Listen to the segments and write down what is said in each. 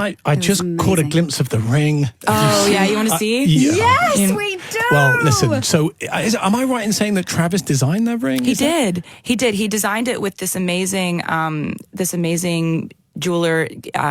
I just caught a glimpse of the ring. Oh, yeah. You want to see? Yeah. Yes, we do. Well, listen, so am I right in saying that Travis designed that ring? He did. He designed it with this amazing jeweler,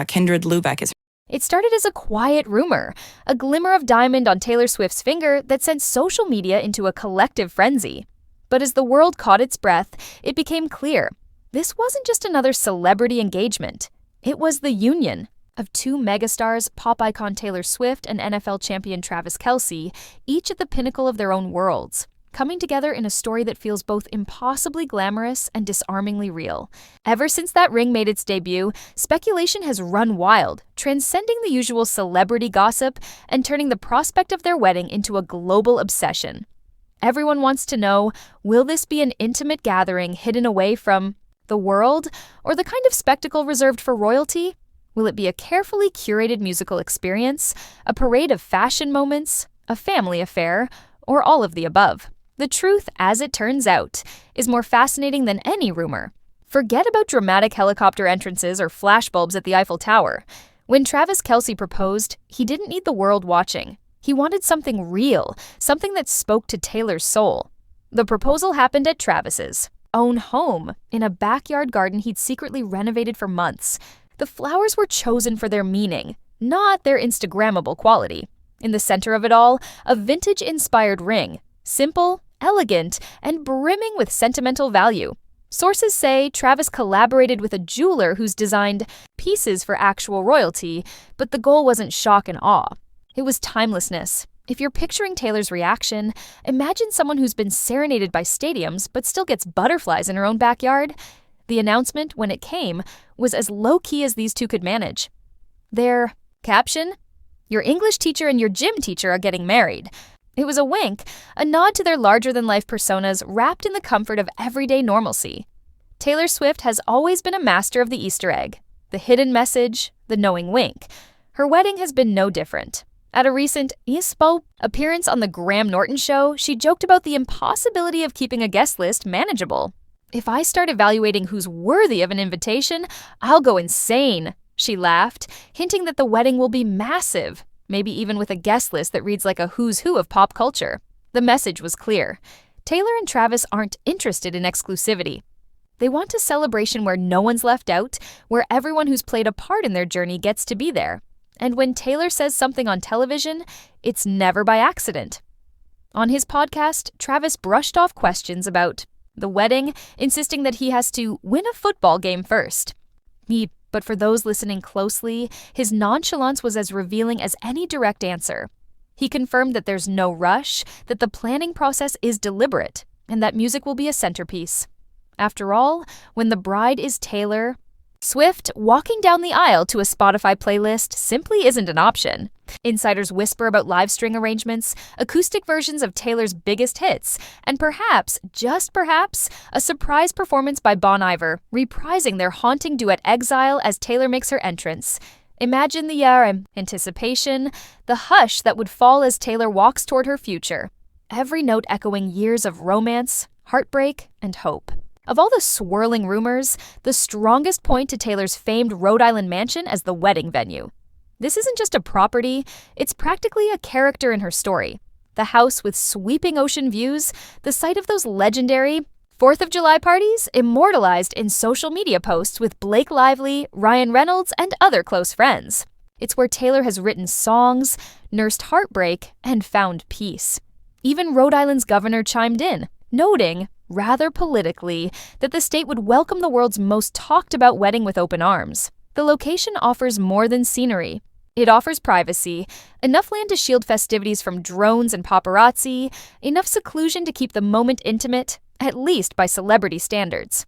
Kindred Lubeck. It started as a quiet rumor, a glimmer of diamond on Taylor Swift's finger that sent social media into a collective frenzy. But as the world caught its breath, it became clear this wasn't just another celebrity engagement. It was the union of two megastars, pop icon Taylor Swift and NFL champion Travis Kelce, each at the pinnacle of their own worlds, coming together in a story that feels both impossibly glamorous and disarmingly real. Ever since that ring made its debut, speculation has run wild, transcending the usual celebrity gossip and turning the prospect of their wedding into a global obsession. Everyone wants to know, will this be an intimate gathering hidden away from the world, or the kind of spectacle reserved for royalty? Will it be a carefully curated musical experience, a parade of fashion moments, a family affair, or all of the above? The truth, as it turns out, is more fascinating than any rumor. Forget about dramatic helicopter entrances or flashbulbs at the Eiffel Tower. When Travis Kelce proposed, he didn't need the world watching. He wanted something real, something that spoke to Taylor's soul. The proposal happened at Travis's own home, in a backyard garden he'd secretly renovated for months. The flowers were chosen for their meaning, not their Instagrammable quality. In the center of it all, a vintage-inspired ring, simple, elegant, and brimming with sentimental value. Sources say Travis collaborated with a jeweler who's designed pieces for actual royalty, but the goal wasn't shock and awe. It was timelessness. If you're picturing Taylor's reaction, imagine someone who's been serenaded by stadiums but still gets butterflies in her own backyard. The announcement, when it came, was as low-key as these two could manage. Their caption? Your English teacher and your gym teacher are getting married. It was a wink, a nod to their larger-than-life personas wrapped in the comfort of everyday normalcy. Taylor Swift has always been a master of the Easter egg, the hidden message, the knowing wink. Her wedding has been no different. At a recent ISPO appearance on the Graham Norton show, she joked about the impossibility of keeping a guest list manageable. If I start evaluating who's worthy of an invitation, I'll go insane, she laughed, hinting that the wedding will be massive, maybe even with a guest list that reads like a who's who of pop culture. The message was clear. Taylor and Travis aren't interested in exclusivity. They want a celebration where no one's left out, where everyone who's played a part in their journey gets to be there. And when Taylor says something on television, it's never by accident. On his podcast, Travis brushed off questions about the wedding, insisting that he has to win a football game first. But for those listening closely, his nonchalance was as revealing as any direct answer. He confirmed that there's no rush, that the planning process is deliberate, and that music will be a centerpiece. After all, when the bride is Taylor Swift, walking down the aisle to a Spotify playlist simply isn't an option. Insiders whisper about live string arrangements, acoustic versions of Taylor's biggest hits, and perhaps, just perhaps, a surprise performance by Bon Iver, reprising their haunting duet Exile as Taylor makes her entrance. Imagine the anticipation, the hush that would fall as Taylor walks toward her future, every note echoing years of romance, heartbreak, and hope. Of all the swirling rumors, the strongest point to Taylor's famed Rhode Island mansion as the wedding venue. This isn't just a property, it's practically a character in her story. The house with sweeping ocean views, the site of those legendary 4th of July parties immortalized in social media posts with Blake Lively, Ryan Reynolds, and other close friends. It's where Taylor has written songs, nursed heartbreak, and found peace. Even Rhode Island's governor chimed in, noting, rather politically, that the state would welcome the world's most talked-about wedding with open arms. The location offers more than scenery. It offers privacy, enough land to shield festivities from drones and paparazzi, enough seclusion to keep the moment intimate, at least by celebrity standards.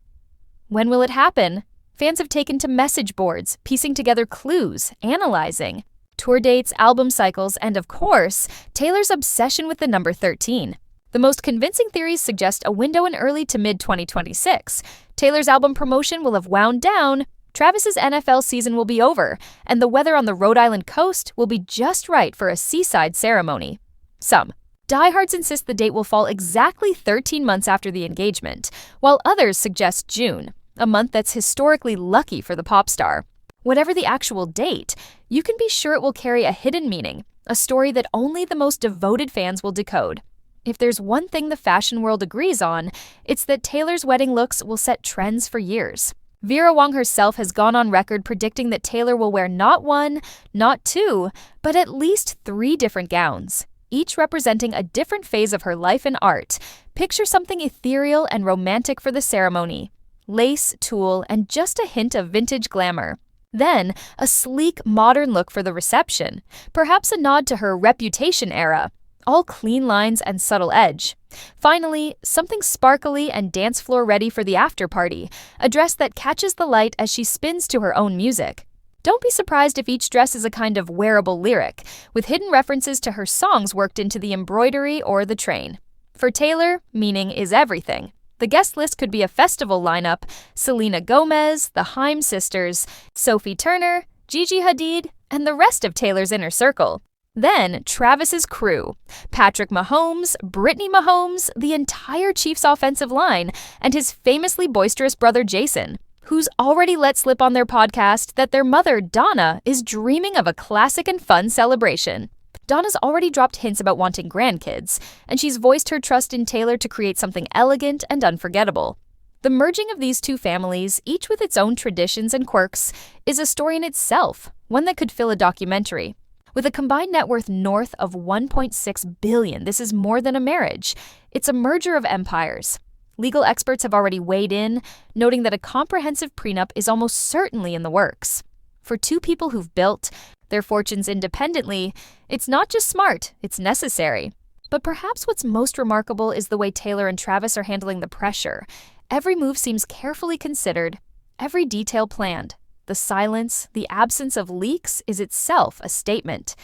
When will it happen? Fans have taken to message boards, piecing together clues, analyzing tour dates, album cycles, and of course, Taylor's obsession with the number 13. The most convincing theories suggest a window in early to mid-2026. Taylor's album promotion will have wound down, Travis's NFL season will be over, and the weather on the Rhode Island coast will be just right for a seaside ceremony. Some diehards insist the date will fall exactly 13 months after the engagement, while others suggest June, a month that's historically lucky for the pop star. Whatever the actual date, you can be sure it will carry a hidden meaning, a story that only the most devoted fans will decode. If there's one thing the fashion world agrees on, it's that Taylor's wedding looks will set trends for years. Vera Wang herself has gone on record predicting that Taylor will wear not one, not two, but at least 3 different gowns, each representing a different phase of her life and art. Picture something ethereal and romantic for the ceremony. Lace, tulle, and just a hint of vintage glamour. Then, a sleek, modern look for the reception, perhaps a nod to her Reputation era. All clean lines and subtle edge. Finally, something sparkly and dance floor ready for the after party, a dress that catches the light as she spins to her own music. Don't be surprised if each dress is a kind of wearable lyric, with hidden references to her songs worked into the embroidery or the train. For Taylor, meaning is everything. The guest list could be a festival lineup: Selena Gomez, the Haim sisters, Sophie Turner, Gigi Hadid, and the rest of Taylor's inner circle. Then, Travis's crew: Patrick Mahomes, Brittany Mahomes, the entire Chiefs offensive line, and his famously boisterous brother Jason, who's already let slip on their podcast that their mother, Donna, is dreaming of a classic and fun celebration. Donna's already dropped hints about wanting grandkids, and she's voiced her trust in Taylor to create something elegant and unforgettable. The merging of these two families, each with its own traditions and quirks, is a story in itself, one that could fill a documentary. With a combined net worth north of $1.6 billion, this is more than a marriage. It's a merger of empires. Legal experts have already weighed in, noting that a comprehensive prenup is almost certainly in the works. For two people who've built their fortunes independently, it's not just smart, it's necessary. But perhaps what's most remarkable is the way Taylor and Travis are handling the pressure. Every move seems carefully considered, every detail planned. The silence, the absence of leaks is itself a statement.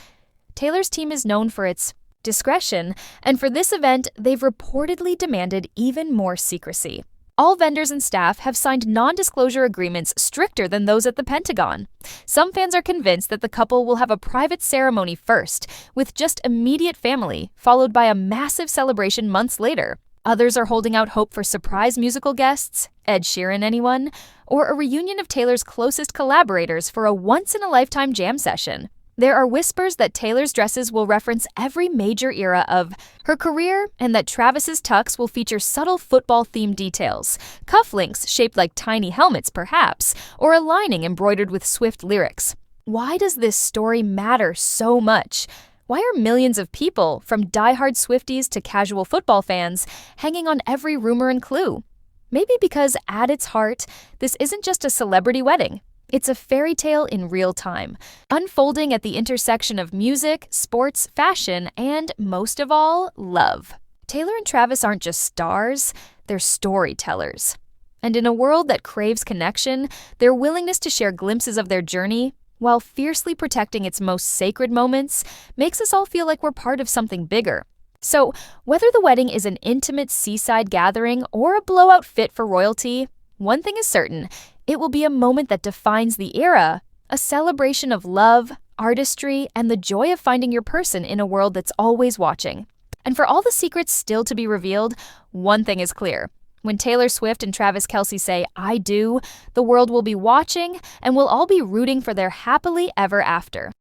Taylor's team is known for its discretion, and for this event, they've reportedly demanded even more secrecy. All vendors and staff have signed non-disclosure agreements stricter than those at the Pentagon. Some fans are convinced that the couple will have a private ceremony first, with just immediate family, followed by a massive celebration months later. Others are holding out hope for surprise musical guests, Ed Sheeran anyone, or a reunion of Taylor's closest collaborators for a once-in-a-lifetime jam session. There are whispers that Taylor's dresses will reference every major era of her career, and that Travis's tux will feature subtle football-themed details, cufflinks shaped like tiny helmets perhaps, or a lining embroidered with Swift lyrics. Why does this story matter so much? Why are millions of people, from diehard Swifties to casual football fans, hanging on every rumor and clue? Maybe because at its heart, this isn't just a celebrity wedding. It's a fairy tale in real time, unfolding at the intersection of music, sports, fashion, and, most of all, love. Taylor and Travis aren't just stars, they're storytellers. And in a world that craves connection, their willingness to share glimpses of their journey, while fiercely protecting its most sacred moments, makes us all feel like we're part of something bigger. So, whether the wedding is an intimate seaside gathering or a blowout fit for royalty, one thing is certain: it will be a moment that defines the era, a celebration of love, artistry, and the joy of finding your person in a world that's always watching. And for all the secrets still to be revealed, one thing is clear. When Taylor Swift and Travis Kelce say, "I do," the world will be watching, and we'll all be rooting for their happily ever after.